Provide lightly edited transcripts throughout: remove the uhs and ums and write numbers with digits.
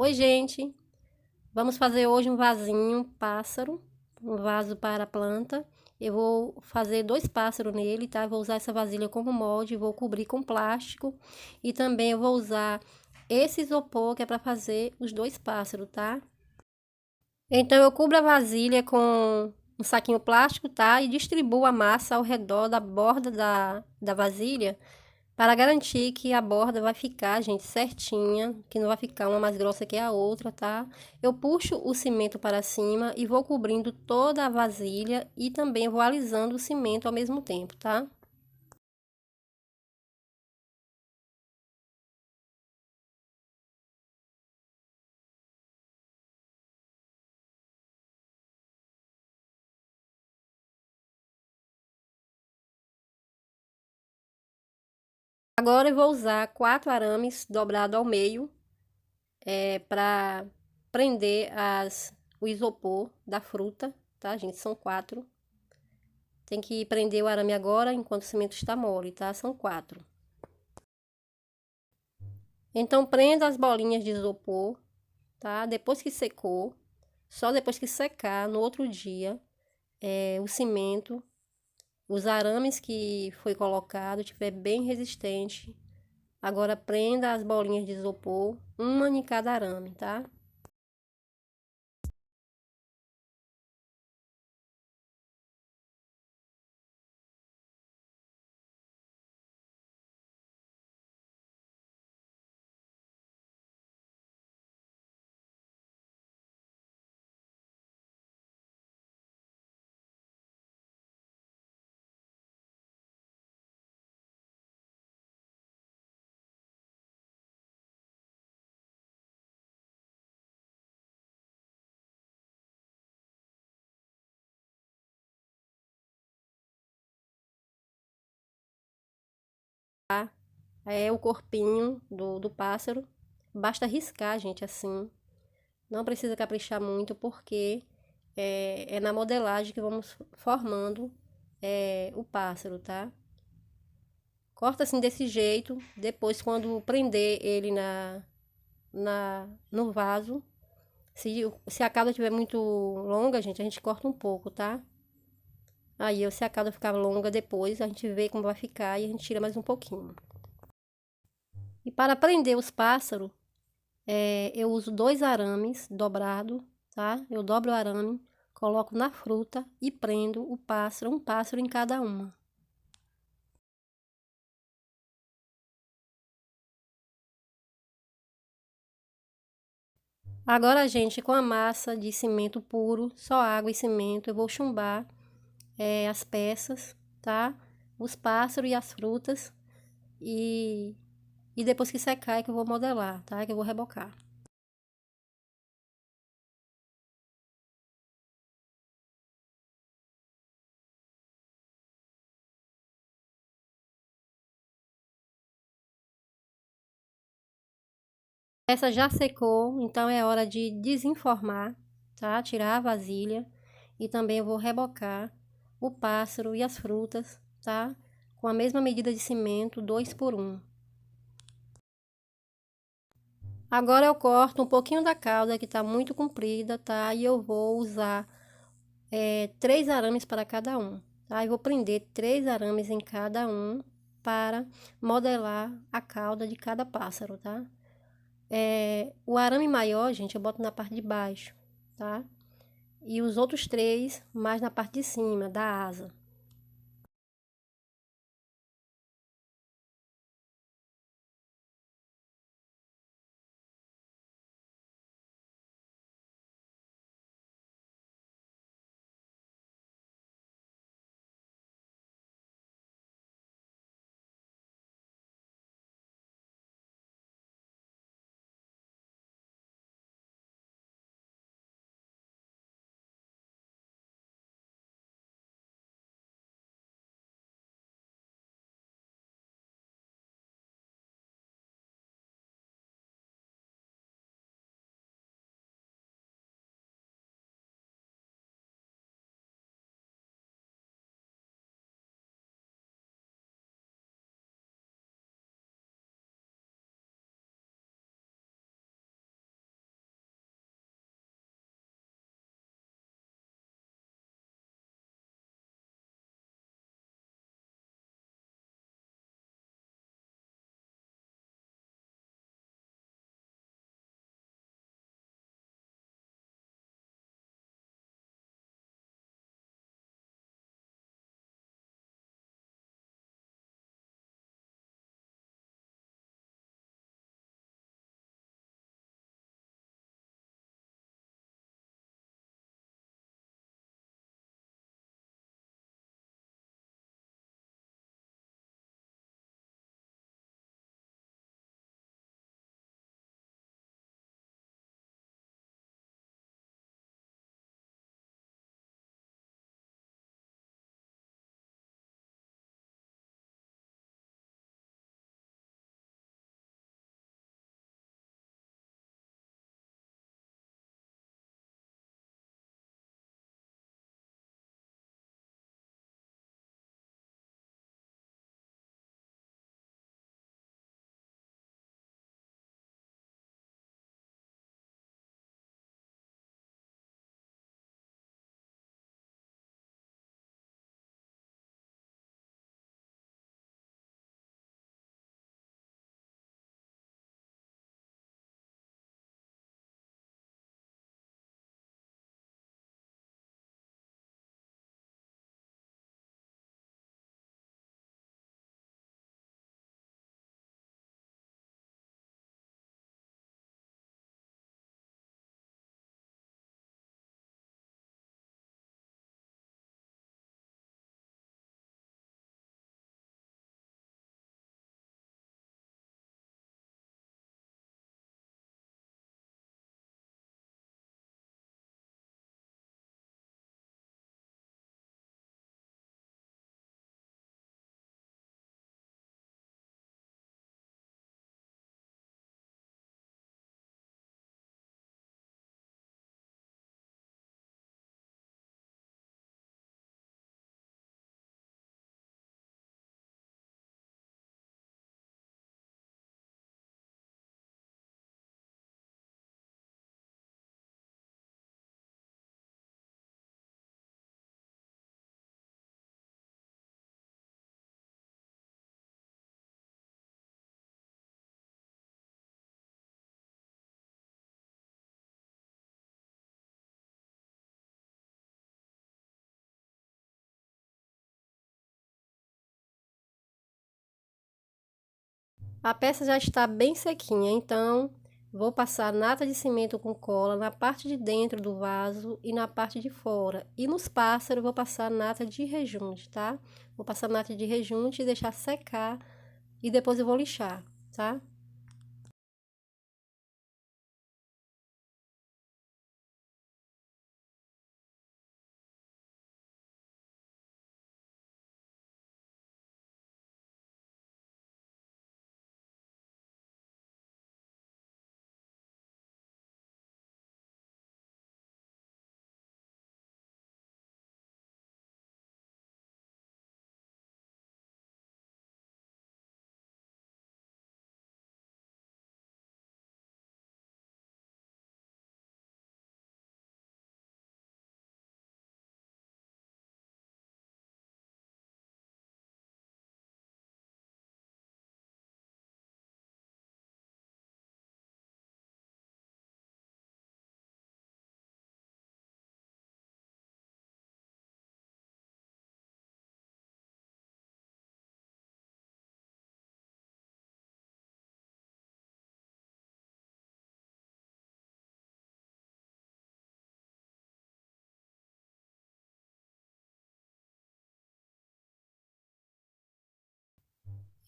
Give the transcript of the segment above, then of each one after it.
Oi, gente! Vamos fazer hoje um vasinho pássaro, um vaso para planta. Eu vou fazer 2 pássaros nele, tá? Eu vou usar essa vasilha como molde, vou cobrir com plástico e também eu vou usar esse isopor que é para fazer os 2 pássaros, tá? Então eu cubro a vasilha com um saquinho plástico, tá? E distribuo a massa ao redor da borda da vasilha, para garantir que a borda vai ficar, gente, certinha, que não vai ficar uma mais grossa que a outra, tá? Eu puxo o cimento para cima e vou cobrindo toda a vasilha e também vou alisando o cimento ao mesmo tempo, tá? Agora eu vou usar 4 arames dobrados ao meio, para prender o isopor da fruta, tá, gente? São 4. Tem que prender o arame agora enquanto o cimento está mole, tá? São 4. Então, prenda as bolinhas de isopor, tá? Depois que secou, só depois que secar, no outro dia, o cimento, os arames que foi colocado, tiver bem resistente. Agora, prenda as bolinhas de isopor, uma em cada arame, tá? É o corpinho do pássaro. Basta riscar, gente, assim. Não precisa caprichar muito, porque é na modelagem que vamos formando o pássaro, tá? Corta assim desse jeito. Depois, quando prender ele no vaso, se a cauda estiver muito longa, gente, a gente corta um pouco, tá? Aí, se a cauda ficar longa depois, a gente vê como vai ficar e a gente tira mais um pouquinho. E para prender os pássaros, eu uso 2 arames dobrados, tá? Eu dobro o arame, coloco na fruta e prendo o pássaro, um pássaro em cada uma. Agora, gente, com a massa de cimento puro, só água e cimento, eu vou chumbar as peças, tá? Os pássaros e as frutas. E, e depois que secar é que eu vou modelar, tá? Que eu vou rebocar. Essa já secou, então é hora de desenformar, tá? Tirar a vasilha e também eu vou rebocar o pássaro e as frutas, tá? Com a mesma medida de cimento, 2 por 1. Agora eu corto um pouquinho da cauda que tá muito comprida, tá? E eu vou usar 3 arames para cada um, tá? Eu vou prender 3 arames em cada um para modelar a cauda de cada pássaro, tá? O arame maior, gente, eu boto na parte de baixo, tá? E os outros 3 mais na parte de cima, da asa. A peça já está bem sequinha, então vou passar nata de cimento com cola na parte de dentro do vaso e na parte de fora. E nos pássaros vou passar nata de rejunte, tá? Vou passar nata de rejunte e deixar secar e depois eu vou lixar, tá?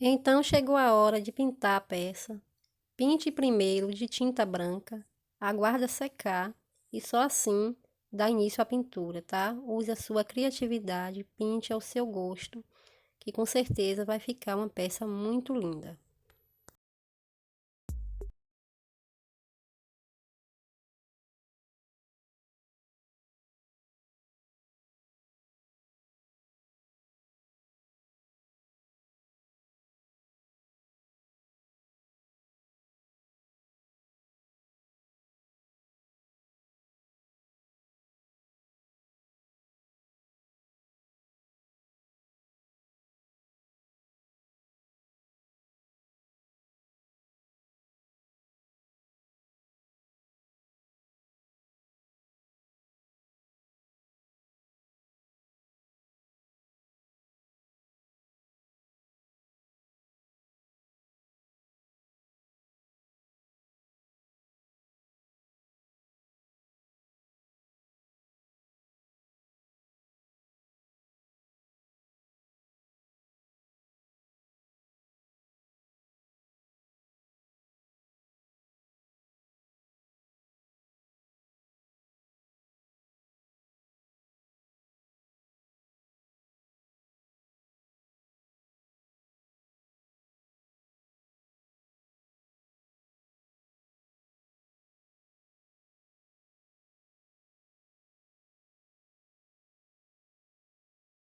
Então chegou a hora de pintar a peça. Pinte primeiro de tinta branca, aguarda secar e só assim dá início à pintura, tá? Use a sua criatividade, pinte ao seu gosto, que com certeza vai ficar uma peça muito linda.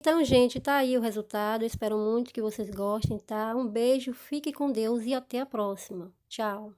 Então, gente, tá aí o resultado. Eu espero muito que vocês gostem, tá? Um beijo, fique com Deus e até a próxima. Tchau!